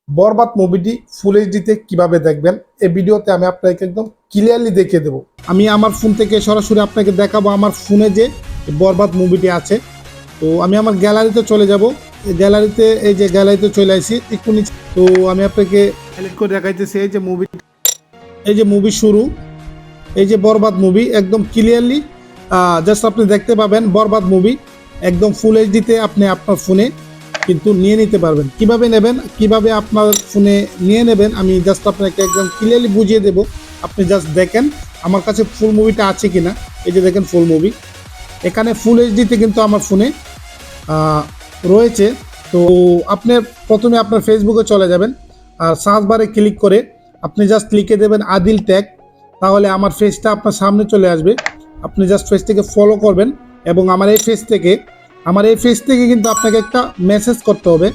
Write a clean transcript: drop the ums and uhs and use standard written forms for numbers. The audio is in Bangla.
বরবাদ মুভিটি ফুল এইচডিতে কিভাবে দেখবেন এই ভিডিওতে আমি আপনাকে একদম ক্লিয়ারলি দেখিয়ে দেবো। আমি আমার ফোন থেকে সরাসরি আপনাকে দেখাবো আমার ফোনে যে বরবাদ মুভিটি আছে। তো আমি আমার গ্যালারিতে চলে যাব। গ্যালারিতে এই যে গ্যালারিতে চলে আসি একটু নিচে। তো আমি আপনাকে সিলেক্ট করে দেখাইতেছি এই যে মুভি শুরু, এই যে বরবাদ মুভি একদম ক্লিয়ারলি জাস্ট আপনি দেখতে পাবেন বরবাদ মুভি একদম ফুল এইচডিতে আপনি আপনার ফোনে কিন্তু নিয়ে নিতে পারবেন। কিভাবে নেবেন, কিভাবে আপনার ফোনে নিয়ে নেবেন আমি জাস্ট আপনাকে একদম ক্লিয়ারলি বুঝিয়ে দেবো। আপনি জাস্ট দেখেন আমার কাছে ফুল মুভিটা আছে কিনা। এই যে দেখেন ফুল মুভি, এখানে ফুল এইচডিতে কিন্তু আমার ফোনে রয়েছে। তো আপনি প্রথমে আপনার ফেসবুকে চলে যাবেন আর সার্চ বারে ক্লিক করে আপনি জাস্ট লিখে দেবেন আদিল ট্যাগ, তাহলে আমার ফেসটা আপনার সামনে চলে আসবে। আপনি জাস্ট ফেসটাকে ফলো করবেন এবং আমার এই ফেস থেকে কিন্তু আপনাকে একটা মেসেজ করতে হবে।